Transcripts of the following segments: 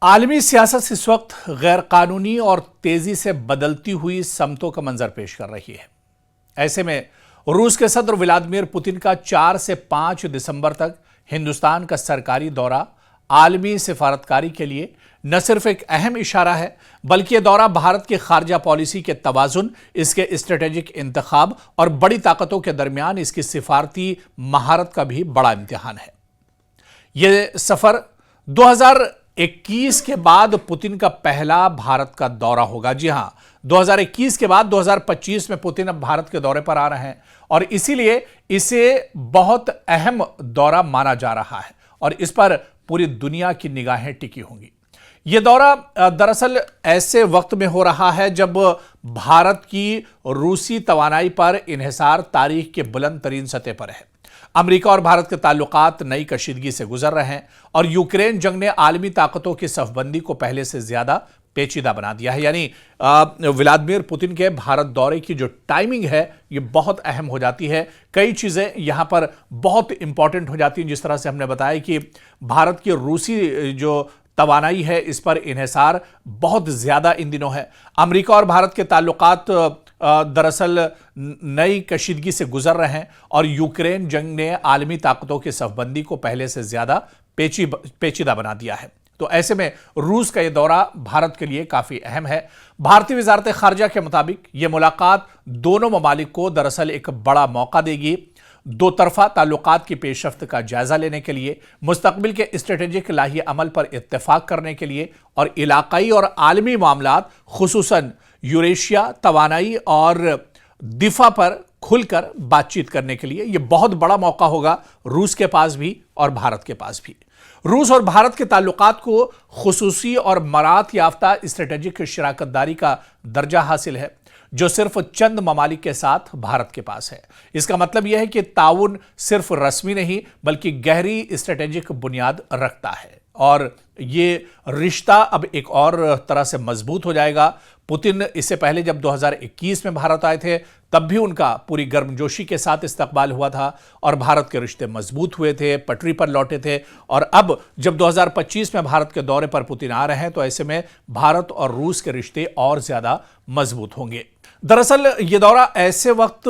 आलमी सियासत इस वक्त गैर कानूनी और तेजी से बदलती हुई समतों का मंजर पेश कर रही है। ऐसे में रूस के सदर व्लादिमीर पुतिन का 4 से 5 दिसंबर तक हिंदुस्तान का सरकारी दौरा आलमी सिफारतकारी के लिए न सिर्फ एक अहम इशारा है, बल्कि यह दौरा भारत की खारजा पॉलिसी के तवाजुन, इसके स्ट्रेटेजिक इंतखाब और बड़ी ताकतों के दरमियान इसकी सिफारती महारत का भी बड़ा इम्तिहान है। यह सफर 2021 के बाद पुतिन का पहला भारत का दौरा होगा। जी हां, 2021 के बाद 2025 में पुतिन अब भारत के दौरे पर आ रहे हैं और इसीलिए इसे बहुत अहम दौरा माना जा रहा है और इस पर पूरी दुनिया की निगाहें टिकी होंगी। यह दौरा दरअसल ऐसे वक्त में हो रहा है जब भारत की रूसी तवानाई पर इन्हिसार तारीख के बुलंद तरीन सतह पर है। अमेरिका और भारत के ताल्लुकात नई कशीदगी से गुजर रहे हैं और यूक्रेन जंग ने आलमी ताकतों की सफबंदी को पहले से ज्यादा पेचीदा बना दिया है। यानी व्लादिमीर पुतिन के भारत दौरे की जो टाइमिंग है ये बहुत अहम हो जाती है। कई चीजें यहां पर बहुत इंपॉर्टेंट हो जाती हैं, जिस तरह से हमने बताया कि भारत की रूसी जो तवानाई है इस पर इन्हिसार बहुत ज्यादा इन दिनों है। अमेरिका और भारत के ताल्लुकात दरअसल नई कशीदगी से गुजर रहे हैं और यूक्रेन जंग ने आलमी ताकतों की सफबंदी को पहले से ज्यादा पेचीदा बना दिया है। तो ऐसे में रूस का यह दौरा भारत के लिए काफी अहम है। भारतीय वजारत खारजा के मुताबिक यह मुलाकात दोनों ममालिक को दरअसल एक बड़ा मौका देगी दो तरफा ताल्लुकात की पेशरफ्त का जायजा लेने के लिए, मुस्तकबिल के स्ट्रेटेजिक लाही अमल पर इत्तेफाक करने के लिए और इलाकाई और आलमी मामलात खुसूसन यूरेशिया, तवानाई और दिफा पर खुलकर बातचीत करने के लिए। यह बहुत बड़ा मौका होगा रूस के पास भी और भारत के पास भी। रूस और भारत के ताल्लुकात को खुसूसी और मरात याफ्ता स्ट्रेटेजिक शराकतदारी का दर्जा हासिल है, जो सिर्फ चंद ममालिक के साथ भारत के पास है। इसका मतलब यह है कि ताउन सिर्फ रस्मी नहीं बल्कि गहरी स्ट्रेटेजिक बुनियाद रखता है और ये रिश्ता अब एक और तरह से मजबूत हो जाएगा। पुतिन इससे पहले जब 2021 में भारत आए थे तब भी उनका पूरी गर्मजोशी के साथ इस्तकबाल हुआ था और भारत के रिश्ते मजबूत हुए थे, पटरी पर लौटे थे। और अब जब 2025 में भारत के दौरे पर पुतिन आ रहे हैं तो ऐसे में भारत और रूस के रिश्ते और ज्यादा मजबूत होंगे। दरअसल यह दौरा ऐसे वक्त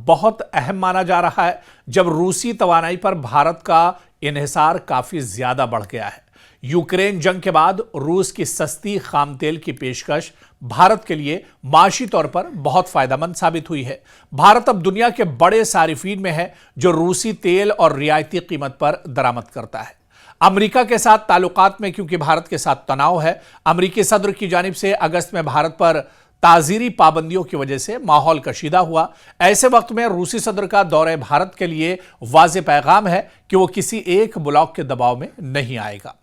बहुत अहम माना जा रहा है जब रूसी तवानाई पर भारत का इन्हिसार काफी ज्यादा बढ़ गया है। यूक्रेन जंग के बाद रूस की सस्ती खाम तेल की पेशकश भारत के लिए माशी तौर पर बहुत फायदेमंद साबित हुई है। भारत अब दुनिया के बड़े सारिफीन में है जो रूसी तेल और रियायती कीमत पर दरामद करता है। अमेरिका के साथ ताल्लुकात में क्योंकि भारत के साथ तनाव है, अमेरिकी सदर की जानिब से अगस्त में भारत पर ताजीरी पाबंदियों की वजह से माहौल कशीदा हुआ। ऐसे वक्त में रूसी सदर का दौरे भारत के लिए वाज़े पैगाम है कि वो किसी एक ब्लॉक के दबाव में नहीं आएगा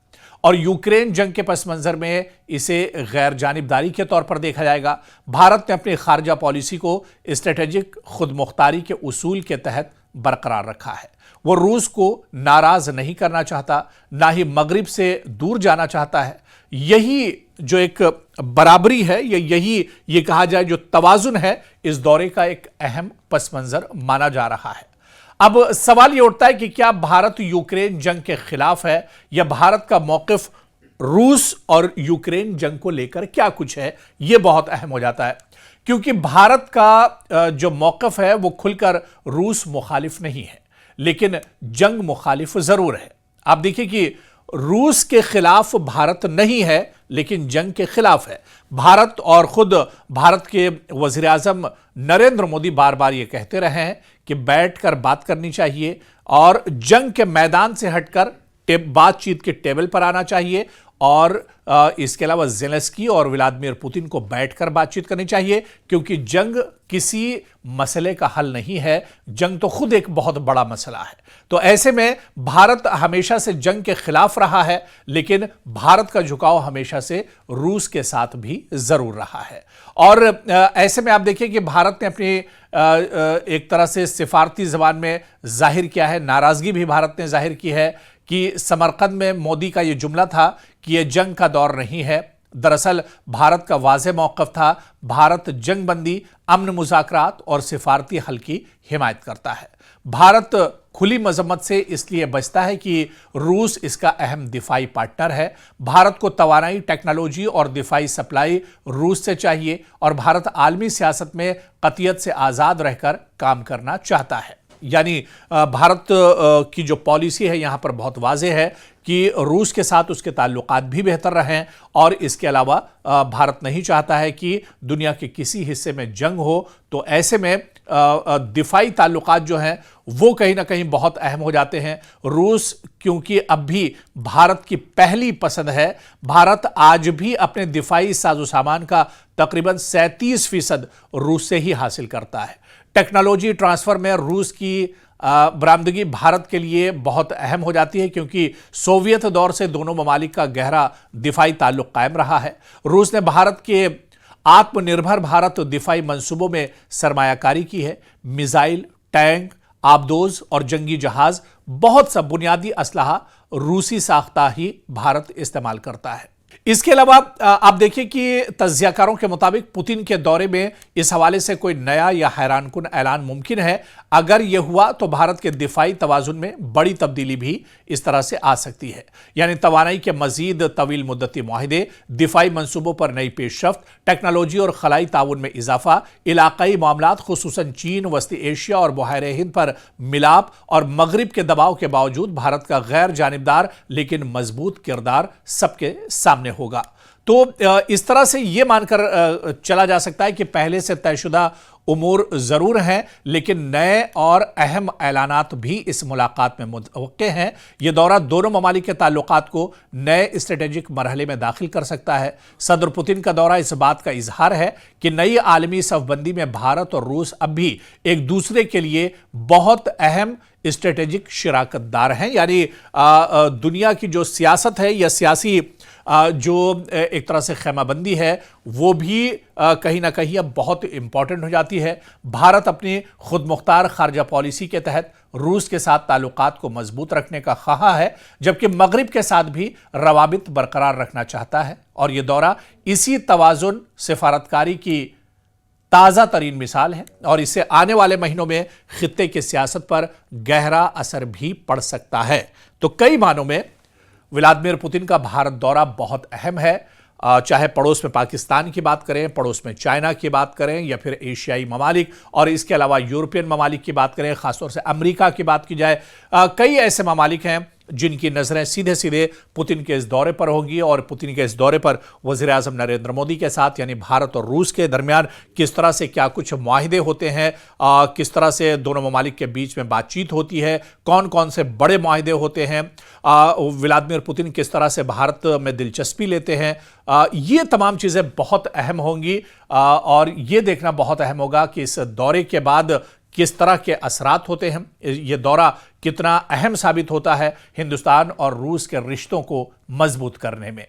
और यूक्रेन जंग के पस मंजर में इसे गैर जानिबदारी के तौर पर देखा जाएगा। भारत ने अपनी खारजा पॉलिसी को स्ट्रेटेजिक खुद मुख्तारी के उसूल के तहत बरकरार रखा है। वो रूस को नाराज नहीं करना चाहता, ना ही मगरिब से दूर जाना चाहता है। यही जो एक बराबरी है, ये कहा जाए जो तवाजुन है, इस दौरे का एक अहम पस मंजर माना जा रहा है। अब सवाल यह उठता है कि क्या भारत यूक्रेन जंग के खिलाफ है या भारत का मौकिफ रूस और यूक्रेन जंग को लेकर क्या कुछ है। यह बहुत अहम हो जाता है क्योंकि भारत का जो मौकिफ है वो खुलकर रूस मुखालिफ नहीं है, लेकिन जंग मुखालिफ जरूर है। आप देखिए कि रूस के खिलाफ भारत नहीं है लेकिन जंग के खिलाफ है भारत। और खुद भारत के वजीर आजम नरेंद्र मोदी बार बार ये कहते रहे हैं कि बैठकर बात करनी चाहिए और जंग के मैदान से हटकर बातचीत के टेबल पर आना चाहिए और इसके अलावा ज़ेलेंस्की और व्लादिमीर पुतिन को बैठकर बातचीत करनी चाहिए क्योंकि जंग किसी मसले का हल नहीं है, जंग तो खुद एक बहुत बड़ा मसला है। तो ऐसे में भारत हमेशा से जंग के खिलाफ रहा है, लेकिन भारत का झुकाव हमेशा से रूस के साथ भी जरूर रहा है। और ऐसे में आप देखिए कि भारत ने अपनी एक तरह से सिफारती जबान में जाहिर किया है, नाराजगी भी भारत ने जाहिर की है कि समरकंद में मोदी का यह जुमला था कि यह जंग का दौर नहीं है। दरअसल भारत का वाज़ेह मौक़िफ़ था, भारत जंगबंदी, अमन मुज़ाकरात और सिफारती हल की हिमायत करता है। भारत खुली मजम्मत से इसलिए बचता है कि रूस इसका अहम दिफाई पार्टनर है। भारत को तवानाई, टेक्नोलॉजी और दिफाई सप्लाई रूस से चाहिए और भारत आलमी सियासत में कतियत से आज़ाद रहकर काम करना चाहता है। यानी भारत की जो पॉलिसी है यहां पर बहुत वाज़ेह है कि रूस के साथ उसके ताल्लुकात भी बेहतर रहें और इसके अलावा भारत नहीं चाहता है कि दुनिया के किसी हिस्से में जंग हो। तो ऐसे में दिफाई ताल्लुकात जो हैं वो कहीं ना कहीं बहुत अहम हो जाते हैं। रूस क्योंकि अब भी भारत की पहली पसंद है, भारत आज भी अपने दिफाई साजो सामान का तकरीबन 37% रूस से ही हासिल करता है। टेक्नोलॉजी ट्रांसफर में रूस की बरामदगी भारत के लिए बहुत अहम हो जाती है क्योंकि सोवियत दौर से दोनों ममालिक का गहरा दिफाई ताल्लुक कायम रहा है। रूस ने भारत के आत्मनिर्भर भारत दिफाई मंसूबों में सरमायाकारी की है। मिसाइल, टैंक, आबदोज और जंगी जहाज, बहुत सा बुनियादी असलहा रूसी साख्ता ही भारत इस्तेमाल करता है। इसके अलावा आप देखिए कि तज्जियाकारों के मुताबिक पुतिन के दौरे में इस हवाले से कोई नया या हैरानकुन ऐलान मुमकिन है। अगर यह हुआ तो भारत के दिफाई तवाजुन में बड़ी तब्दीली भी इस तरह से आ सकती है। यानी तवानाई के मजीद तवील मुद्दती मुआहिदे, दिफाई मंसूबों पर नई पेशरफ्त, टेक्नोलॉजी और खलाई ताउन में इजाफा, इलाकाई मामलात खुसूसन चीन, वस्ती एशिया और बहरे हिंद पर मिलाप और मगरिब के दबाव के बावजूद भारत का गैर जानिबदार लेकिन मजबूत किरदार सबके सामने होगा। तो इस तरह से यह मानकर चला जा सकता है कि पहले से तयशुदा उमूर जरूर हैं, लेकिन नए और अहम ऐलानात भी इस मुलाकात में मुतवक्के हैं। यह दौरा दोनों ममालिक के ताल्लुकात को नए स्ट्रेटेजिक मरहले में दाखिल कर सकता है। सदर पुतिन का दौरा इस बात का इजहार है कि नई आलमी सफबंदी में भारत और रूस अब भी एक दूसरे के लिए बहुत अहम स्ट्रेटेजिक शराकतदार हैं। यानी दुनिया की जो सियासत है या सियासी जो एक तरह से खैमाबंदी है वो भी कहीं ना कहीं अब बहुत इंपॉर्टेंट हो जाती है। भारत अपनी खुद मुख्तार खारजा पॉलिसी के तहत रूस के साथ ताल्लुकात को मजबूत रखने का ख्वाह है, जबकि मगरिब के साथ भी रवाबित बरकरार रखना चाहता है। और यह दौरा इसी तवाजुन सिफारतकारी की ताज़ा तरीन मिसाल है और इससे आने वाले महीनों में खित्ते की सियासत पर गहरा असर भी पड़ सकता है। तो कई मानों में व्लादिमीर पुतिन का भारत दौरा बहुत अहम है। चाहे पड़ोस में पाकिस्तान की बात करें, पड़ोस में चाइना की बात करें या फिर एशियाई ममालिक और इसके अलावा यूरोपियन ममालिक की बात करें, खासतौर से अमेरिका की बात की जाए, कई ऐसे ममालिक हैं जिनकी नज़रें सीधे सीधे पुतिन के इस दौरे पर होंगी और पुतिन के इस दौरे पर वज़ीर आज़म नरेंद्र मोदी के साथ यानी भारत और रूस के दरमियान किस तरह से क्या कुछ मुआहिदे होते हैं, किस तरह से दोनों ममालिक के बीच में बातचीत होती है, कौन कौन से बड़े मुआहिदे होते हैं, व्लादिमीर पुतिन किस तरह से भारत में दिलचस्पी लेते हैं, ये तमाम चीज़ें बहुत अहम होंगी और ये देखना बहुत अहम होगा कि इस दौरे के बाद किस तरह के असरात होते हैं, ये दौरा कितना अहम साबित होता है हिंदुस्तान और रूस के रिश्तों को मजबूत करने में।